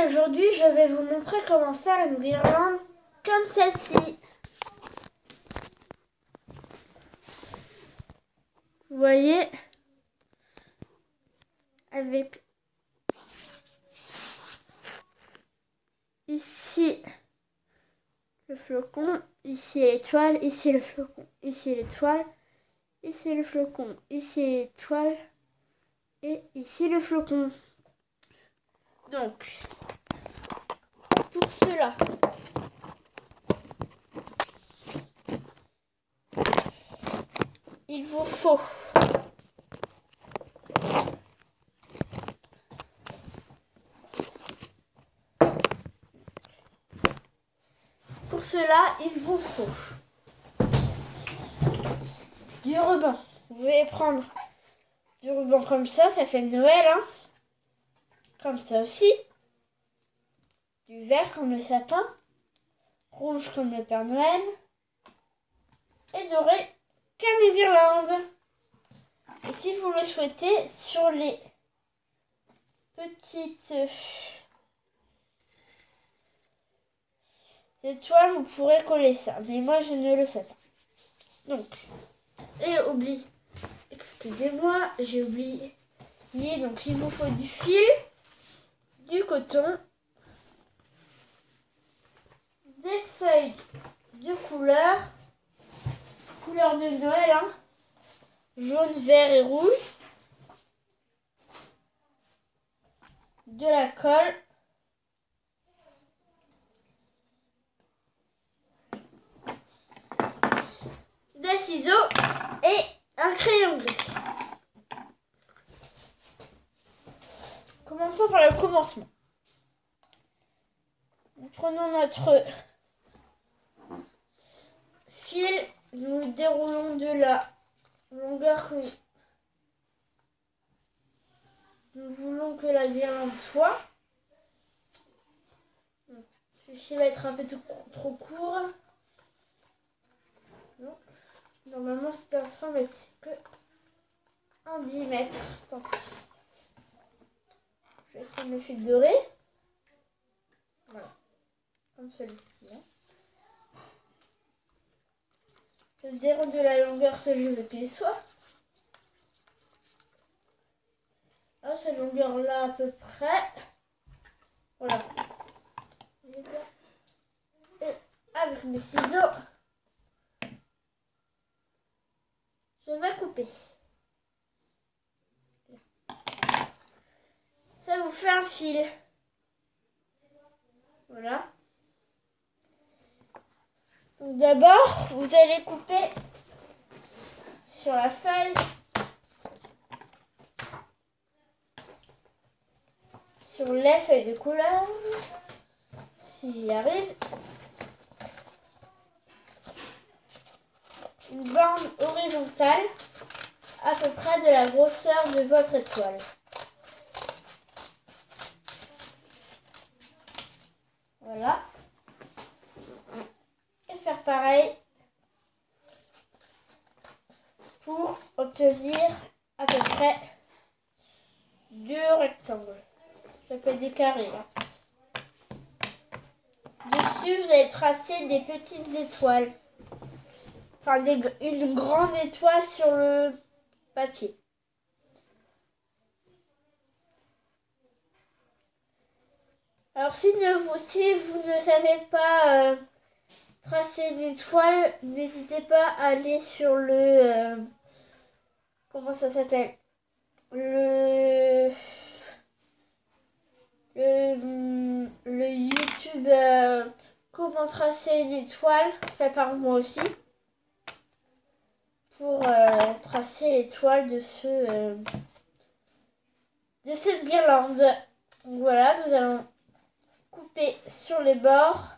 aujourd'hui, je vais vous montrer comment faire une guirlande comme celle-ci. Vous voyez, avec ici le flocon, ici l'étoile, ici le flocon, ici l'étoile, ici le flocon, ici l'étoile et ici le flocon. Donc, pour cela, il vous faut du ruban. Vous pouvez prendre du ruban comme ça fait Noël, hein. Comme ça aussi. Du vert comme le sapin, rouge comme le Père Noël et doré comme les guirlandes. Et si vous le souhaitez, sur les petites étoiles, vous pourrez coller ça. Mais moi, je ne le fais pas. Donc, excusez-moi, j'ai oublié. Donc, il vous faut du fil, du coton, des feuilles de couleur de Noël, hein, jaune, vert et rouge, de la colle, des ciseaux et un crayon gris. Commençons par le commencement. Nous prenons notre fil, nous le déroulons de la longueur que nous voulons que la guirlande soit. Celui-ci va être un peu trop court. Non. Normalement c'est un 100, mais c'est que 1 mm. Tant pis. Je vais prendre le fil doré. Voilà. Comme celui-ci. Hein. Je déroule de la longueur que je veux qu'il soit. À cette longueur-là à peu près. Voilà. Et avec mes ciseaux, je vais couper. Ça vous fait un fil. Voilà. Donc d'abord, vous allez couper sur la feuille, sur les feuilles de couleur, si j'y arrive, une bande horizontale à peu près de la grosseur de votre étoile. Voilà. Et faire pareil pour obtenir à peu près 2 rectangles. Ça peut être des carrés là. Dessus, vous allez tracer des petites étoiles. Enfin, une grande étoile sur le papier. Alors, si vous ne savez pas tracer une étoile, n'hésitez pas à aller sur le... comment ça s'appelle ? Le YouTube comment tracer une étoile, fait par moi aussi, pour tracer l'étoile de cette guirlande. Donc voilà, nous allons couper sur les bords.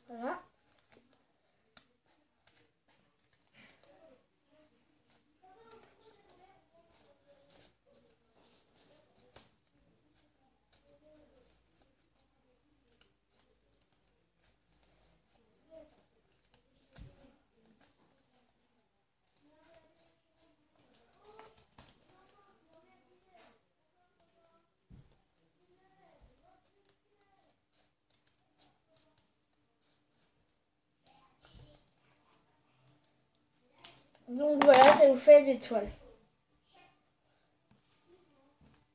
Voilà. Donc voilà, ça vous fait des étoiles.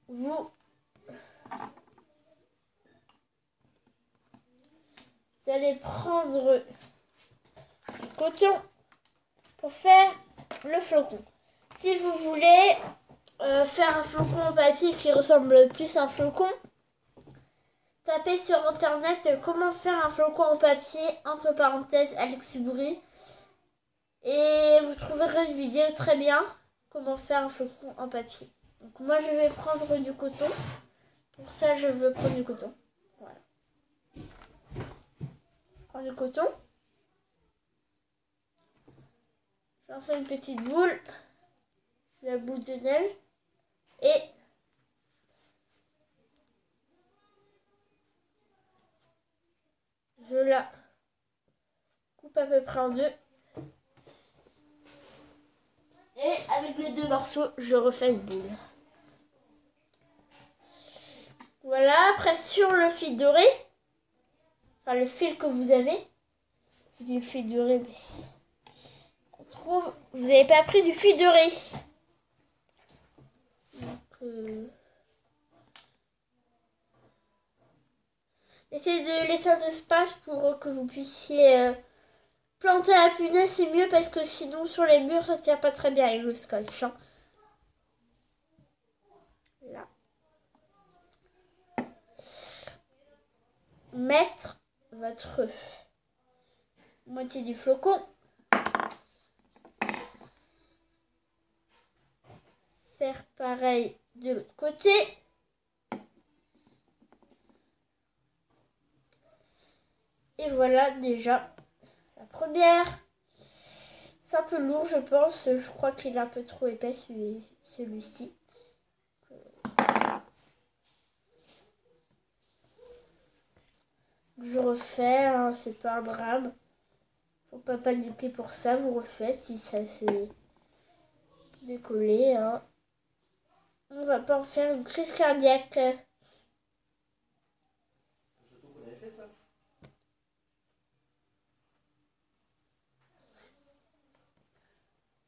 Vous allez prendre du coton pour faire le flocon. Si vous voulez faire un flocon en papier qui ressemble plus à un flocon, tapez sur internet comment faire un flocon en papier, entre parenthèses Alex Bourri, et vous trouverez une vidéo très bien comment faire un flocon en papier. Donc moi je vais prendre du coton. Pour ça je veux prendre du coton. Voilà. Prendre du coton. J'en fais une petite boule. La boule de neige. Et je la coupe à peu près en deux. Et avec les deux morceaux, je refais une boule. Voilà, après sur le fil doré, enfin le fil que vous avez, du fil doré, mais on trouve, vous n'avez pas pris du fil doré. Donc, essayez de laisser un espace pour que vous puissiez planter la punaise, c'est mieux parce que sinon sur les murs ça tient pas très bien avec le scotch. Hein. Là. Mettre votre moitié du flocon. Faire pareil de l'autre côté. Et voilà déjà la première. C'est un peu lourd je pense. Je crois qu'il est un peu trop épais celui-ci. Je refais, hein, c'est pas un drame. Faut pas paniquer pour ça, vous refaites si ça s'est décollé. Hein. On va pas en faire une crise cardiaque.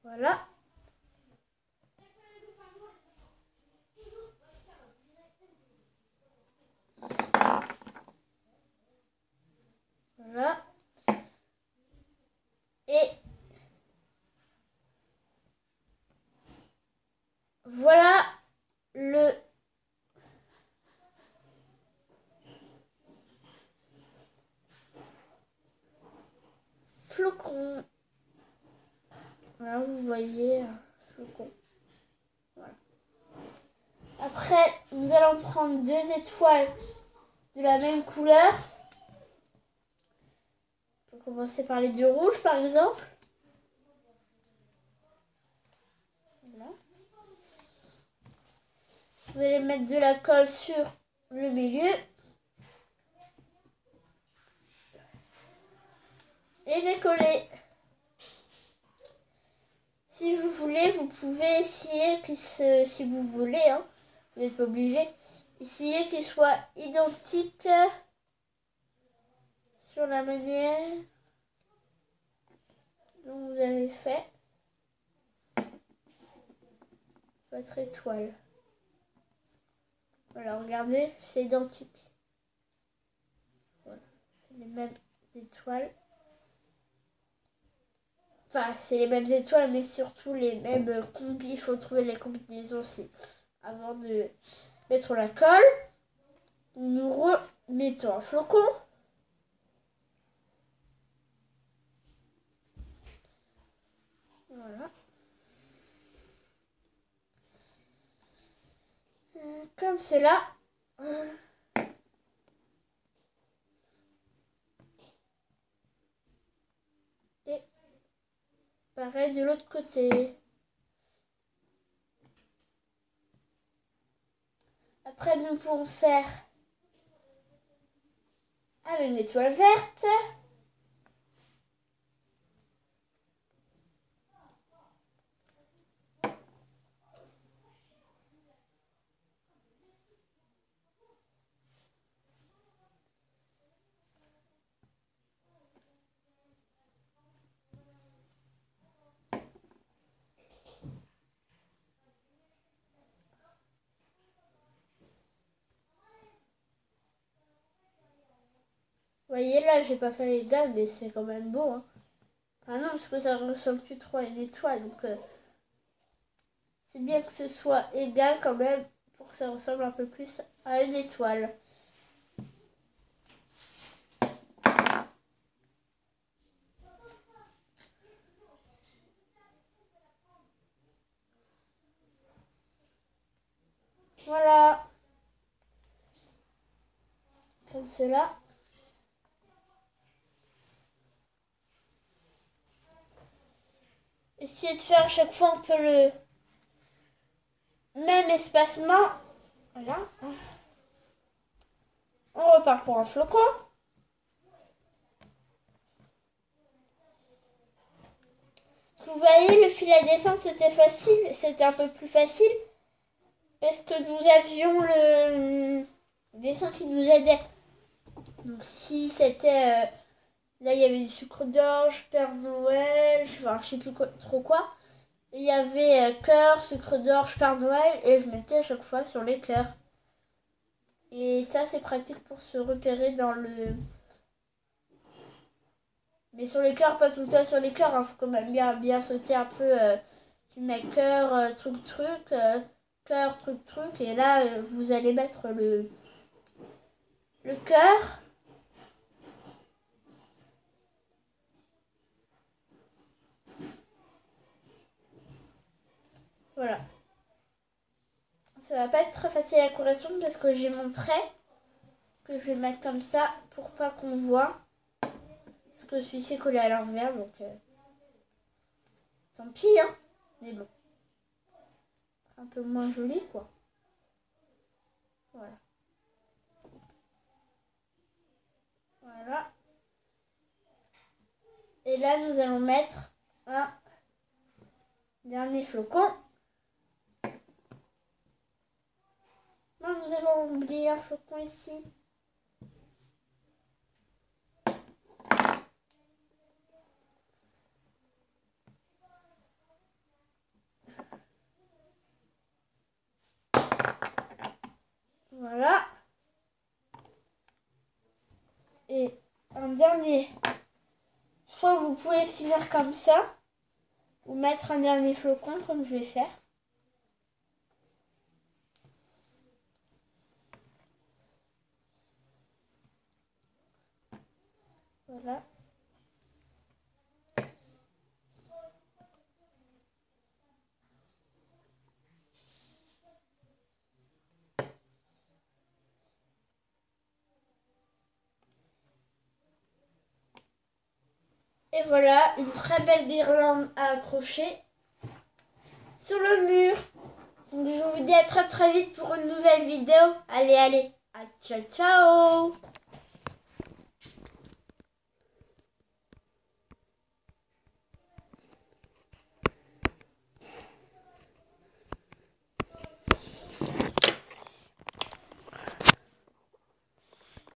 Voilà. Voilà. Et voilà le flocon. Voilà, vous voyez un flocon. Voilà. Après, nous allons prendre 2 étoiles de la même couleur. On peut commencer par les 2 rouges, par exemple. Voilà. Vous allez mettre de la colle sur le milieu. Et les coller. Si vous voulez, vous pouvez essayer si vous voulez, hein, vous n'êtes pas obligé, essayer qu'ils soient identiques sur la manière dont vous avez fait votre étoile. Voilà, regardez, c'est identique. Voilà, c'est les mêmes étoiles. Enfin, c'est les mêmes étoiles, mais surtout les mêmes combis. Il faut trouver les combinaisons aussi. Avant de mettre la colle, nous remettons un flocon. Voilà. Comme cela. Et pareil de l'autre côté. Après, nous pouvons faire avec une étoile verte. voyez là, j'ai pas fait égal, mais c'est quand même beau. Hein. Enfin non, parce que ça ressemble plus trop à une étoile. Donc c'est bien que ce soit égal quand même pour que ça ressemble un peu plus à une étoile. Voilà. Comme cela. Essayez de faire à chaque fois un peu le même espacement. Voilà. On repart pour un flocon. Vous voyez, le fil à descendre, c'était facile. C'était un peu plus facile. Parce que nous avions le dessin qui nous aidait. Donc si c'était... là, il y avait du sucre d'orge, Père Noël, enfin, je sais plus trop quoi. Il y avait cœur, sucre d'orge, Père Noël. Et je mettais à chaque fois sur les cœurs. Et ça, c'est pratique pour se repérer dans le... Mais sur les cœurs, pas tout le temps sur les cœurs. Faut quand même bien sauter un peu. Tu mets cœur, truc, cœur, truc. Et là, vous allez mettre le cœur. Voilà. Ça va pas être très facile à correspondre parce que j'ai mon trait que je vais mettre comme ça pour pas qu'on voit. Parce que celui-ci est collé à l'envers, donc tant pis, hein. Mais bon. Un peu moins joli, quoi. Voilà. Voilà. Et là, nous allons mettre un dernier flocon. Non, nous avons oublié un flocon ici. Voilà. Et un dernier. Soit vous pouvez finir comme ça, ou mettre un dernier flocon comme je vais faire. Voilà. Et voilà, une très belle guirlande à accrocher sur le mur. Donc je vous dis à très vite pour une nouvelle vidéo. Allez, ciao ciao.